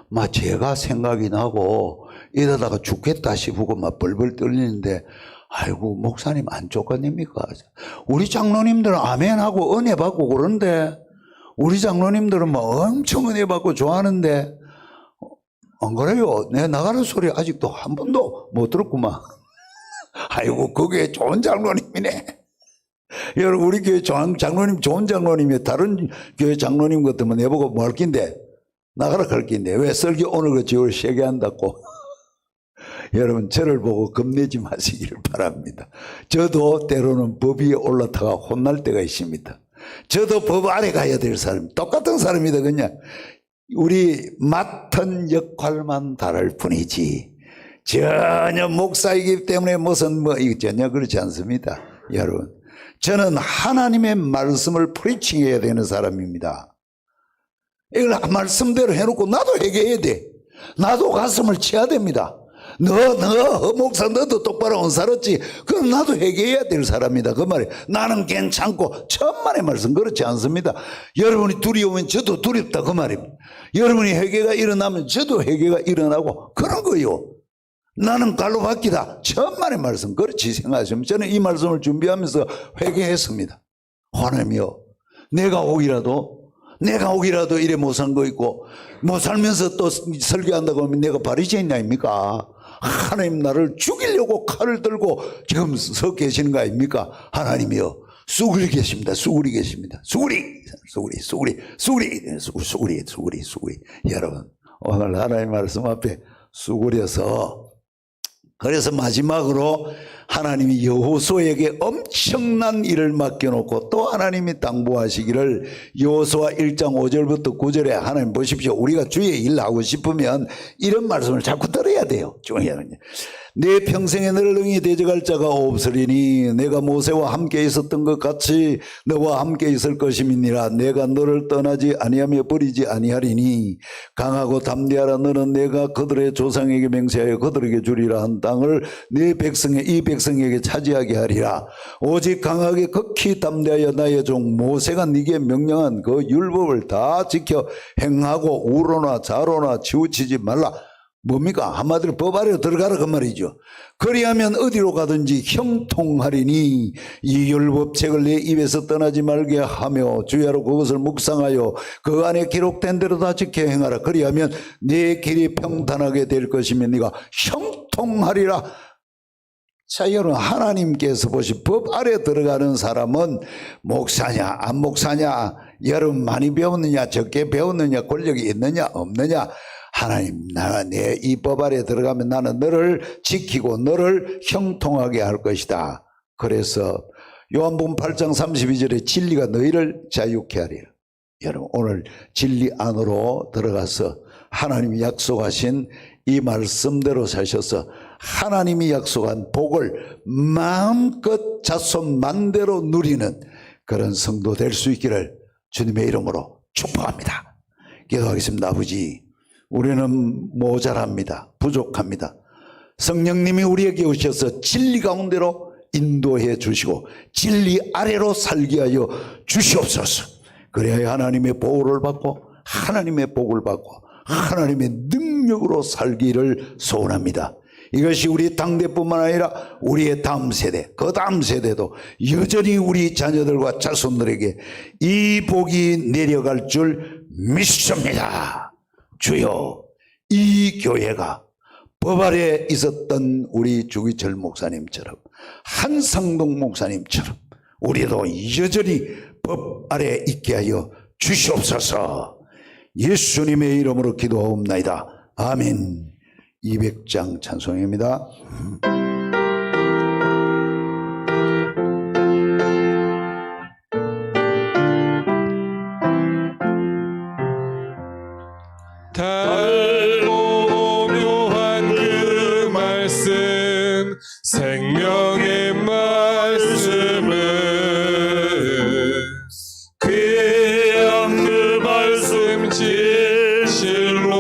막 제가 생각이 나고 이러다가 죽겠다 싶고 막 벌벌 떨리는데 아이고 목사님 안 쫓아냅니까? 우리 장로님들은 아멘하고 은혜 받고 그러는데 우리 장로님들은 막 엄청 은혜 받고 좋아하는데 안 그래요? 내 나가는 소리 아직도 한 번도 못 들었구만. 아이고 그게 좋은 장로님이네. 여러분 우리 교회 장로님 좋은 장로님이 다른 교회 장로님 같으면 내보고 뭐 할 낀데 나가라 할 낀데 왜 설교 오늘 그 지월 세게 한다고. 여러분 저를 보고 겁내지 마시기를 바랍니다. 저도 때로는 법 위에 올라타가 혼날 때가 있습니다. 저도 법 아래 가야 될 사람 똑같은 사람이다. 그냥 우리 맡은 역할만 다를 뿐이지 전혀 목사이기 때문에 무슨 전혀 그렇지 않습니다. 여러분 저는 하나님의 말씀을 프리칭해야 되는 사람입니다. 이걸 말씀대로 해놓고 나도 회개해야 돼. 나도 가슴을 쳐야 됩니다. 너 목사 너도 똑바로 안 살았지. 그럼 나도 회개해야 될 사람이다. 그 말이 나는 괜찮고 천만의 말씀 그렇지 않습니다. 여러분이 두려우면 저도 두렵다 그 말입니다. 여러분이 회개가 일어나면 저도 회개가 일어나고 그런 거요. 나는 갈로바뀌다 천만의 말씀 그렇지 생각하시면 저는 이 말씀을 준비하면서 회개했습니다. 하나님이여 내가 오기라도 이래 못 산 거 있고 못 살면서 또 설교한다고 하면 내가 바리새인 아닙니까? 하나님 나를 죽이려고 칼을 들고 지금 서 계시는 거 아닙니까? 하나님이여 쑥울이 계십니다. 쑥울이 계십니다. 쑥울이 여러분 오늘 하나님 말씀 앞에 쑥울여서 그래서 마지막으로 하나님이 여호수아에게 엄청난 일을 맡겨놓고 또 하나님이 당부하시기를 여호수아 1장 5절부터 9절에 하나님 보십시오. 우리가 주의 일 하고 싶으면 이런 말씀을 자꾸 들어야 돼요. 내 평생에 너를 능히 대적할 자가 없으리니 내가 모세와 함께 있었던 것 같이 너와 함께 있을 것임이니라. 내가 너를 떠나지 아니하며 버리지 아니하리니 강하고 담대하라. 너는 내가 그들의 조상에게 맹세하여 그들에게 주리라 한 땅을 네 이 백성에게 차지하게 하리라. 오직 강하게 극히 담대하여 나의 종 모세가 네게 명령한 그 율법을 다 지켜 행하고 우로나 좌로나 치우치지 말라. 뭡니까? 한마디로 법 아래로 들어가라 그 말이죠. 그리하면 어디로 가든지 형통하리니 이 율법책을 내 입에서 떠나지 말게 하며 주야로 그것을 묵상하여 그 안에 기록된 대로 다 지켜 행하라. 그리하면 네 길이 평탄하게 될 것이며 네가 형통하리라. 자, 여러분 하나님께서 보시 법 아래 들어가는 사람은 목사냐 안 목사냐 여러분 많이 배웠느냐 적게 배웠느냐 권력이 있느냐 없느냐 하나님 내 이 법 아래 들어가면 나는 너를 지키고 너를 형통하게 할 것이다. 그래서 요한복음 8장 32절에 진리가 너희를 자유케 하리라. 여러분 오늘 진리 안으로 들어가서 하나님이 약속하신 이 말씀대로 사셔서 하나님이 약속한 복을 마음껏 자손 만대로 누리는 그런 성도 될 수 있기를 주님의 이름으로 축복합니다. 기도하겠습니다. 아버지 우리는 모자랍니다. 부족합니다. 성령님이 우리에게 오셔서 진리 가운데로 인도해 주시고 진리 아래로 살게 하여 주시옵소서. 그래야 하나님의 보호를 받고 하나님의 복을 받고 하나님의 능력으로 살기를 소원합니다. 이것이 우리 당대뿐만 아니라 우리의 다음 세대, 그 다음 세대도 여전히 우리 자녀들과 자손들에게 이 복이 내려갈 줄 믿습니다. 주여, 이 교회가 법 아래 있었던 우리 주기철 목사님처럼, 한상동 목사님처럼 우리도 여전히 법 아래 있게 하여 주시옵소서. 예수님의 이름으로 기도하옵나이다. 아멘. 200장 찬송입니다. 달고 묘한 그 말씀, 생명의 말씀은 귀한 그 말씀 진실로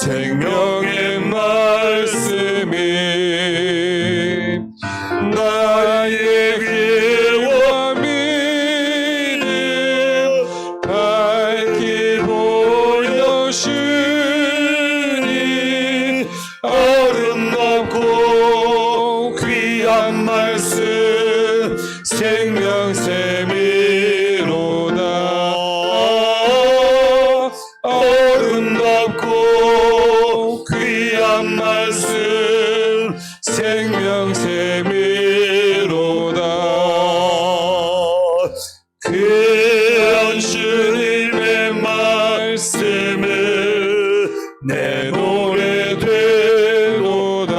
생명의 말씀이 나의 귀와 믿음 밝히 보여주니 아름답고 귀한 말씀 생명샘이로다. 아름답고 귀한 말씀 생명샘이로다. 귀한 주님의 말씀을 내 노래 되도다.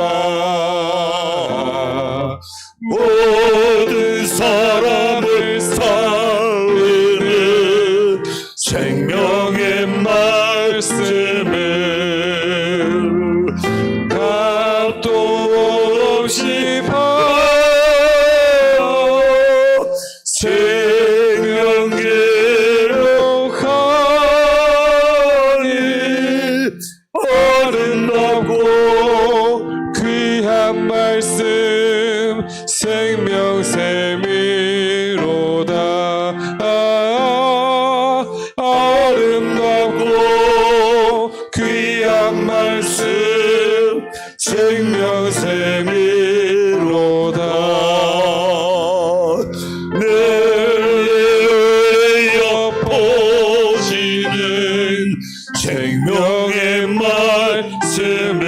모든 사람을 살리는 생명의 말씀을 값도 없이 팔아 생명계로 가니 아름답고 귀한 말씀 생명샘이로다. 아름답고 귀한 말씀 생명샘이로다. 내 엿보시는 생명의 말씀은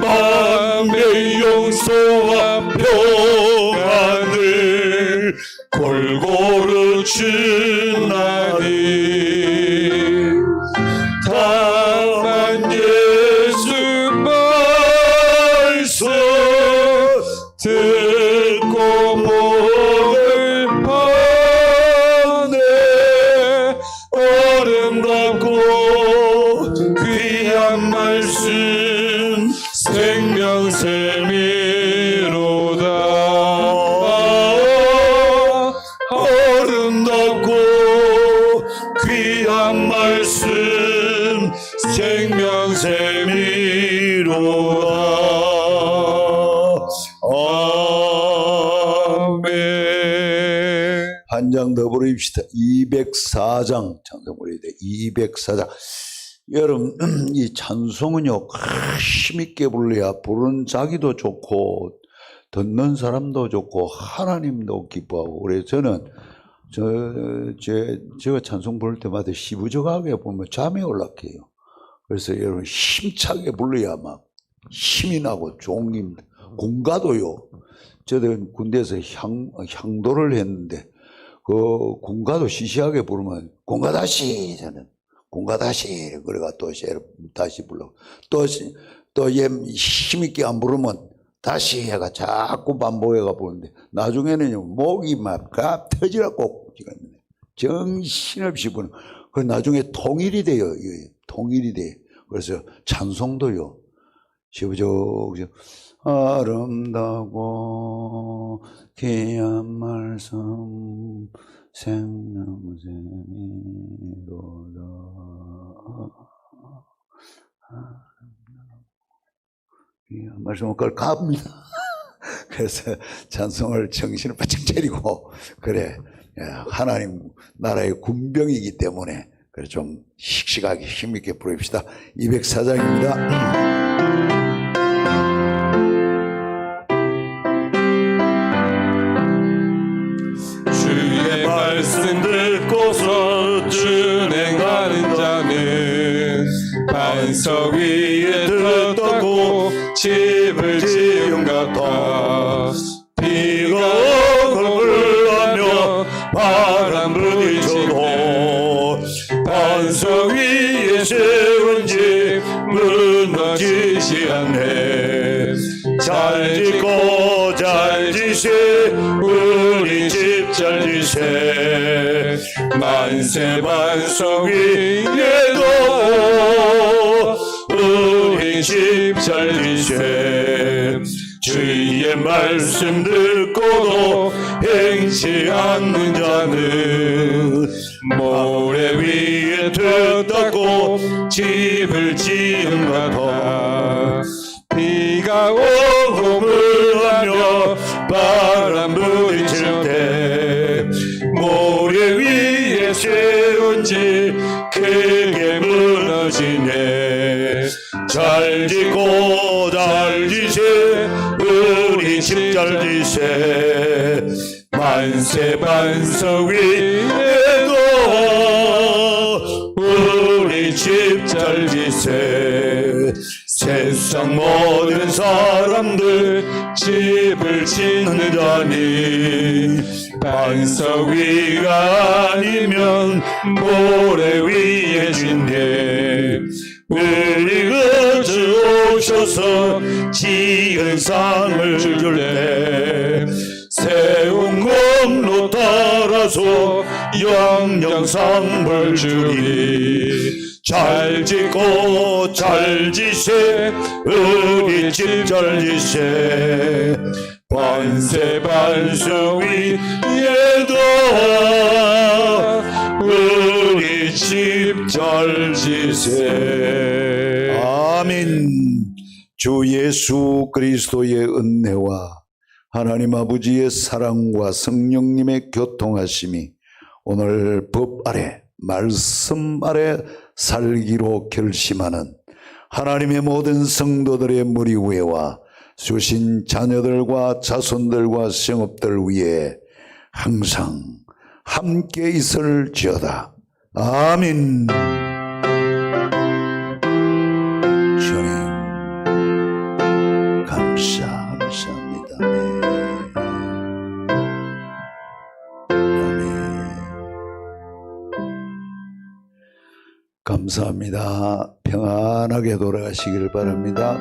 만민의 용서와 평안을 골고루 주나니 다만 예수 말씀 듣고 목을 파네. 아름답고 귀한 말씀 생명샘이로다. 아름답고 귀한 말씀 생명샘이로다. 아멘. 한 장 더 부릅시다. 204장 찬송부입니다. 204장. 여러분, 이 찬송은요, 힘있게 불러야 부르는 자기도 좋고 듣는 사람도 좋고 하나님도 기뻐하고. 그래서 저는 제가 찬송 부를 때마다 시부적하게 보면 잠이 올라해요. 그래서 여러분 힘차게 불러야 막 힘이 나고 좋은 겁니다. 공가도요. 저도 군대에서 향도를 했는데 그 공가도 시시하게 부르면 공가다시, 저는 공가다시 그래가 또 다시 불러. 또 힘있게 안 부르면 다시 해가 자꾸 반복해가 부르는데 나중에는요 목이 막 터지라고 정신없이 부르는. 그 나중에 통일이 돼요. 통일이 돼. 그래서 찬송도요. 시부적 아름다고 귀한 말씀 생명샘이로다. 귀한 말씀을 그걸 갑니다. 그래서 찬송을 정신을 바짝 차리고 그래. 하나님 나라의 군병이기 때문에 그래 좀 씩씩하게 힘있게 부릅시다. 204장입니다. 주의 말씀 듣고서 준행하는 자는 반석 위에 들떴고 집을 지은 같아. 비가 오고 불나며 바람 부딪히고 반석 위에 세운 집 무너지지 않네. 잘 짓고 잘 지세 우리 집 잘 지세. 만세 반석 위에도 우리 집 잘 지세. 주의 말씀 듣고도 행치 않는 자는 모래 위에 들떴고 집을 지은 같아. 비가 오고 불나며 바람 부딪힐 때 모래 위에 세운 집 크게 무너지네. 잘 짓고 잘 지세 우리 집 잘 지세. 만세 반석 위에도 우리 집 잘 지세. 세상 모든 사람들 집을 짓는 자니 반석 위가 아니면 모래 위에 짓네. 우리 그저 오셔서 지은 상을 줄 때 세운 공로 따라서 영영상을 주리. 잘 짓고 잘 지세 우리 집 잘 지세. 반세 반석 위에도 우리 집 잘 지세. 아멘. 주 예수 그리스도의 은혜와 하나님 아버지의 사랑과 성령님의 교통하심이 오늘 법 아래 말씀 아래 살기로 결심하는 하나님의 모든 성도들의 머리 위에와 주신 자녀들과 자손들과 성읍들 위에 항상 함께 있을지어다. 아멘. 주님 감사합니다. 감사합니다. 평안하게 돌아가시길 바랍니다.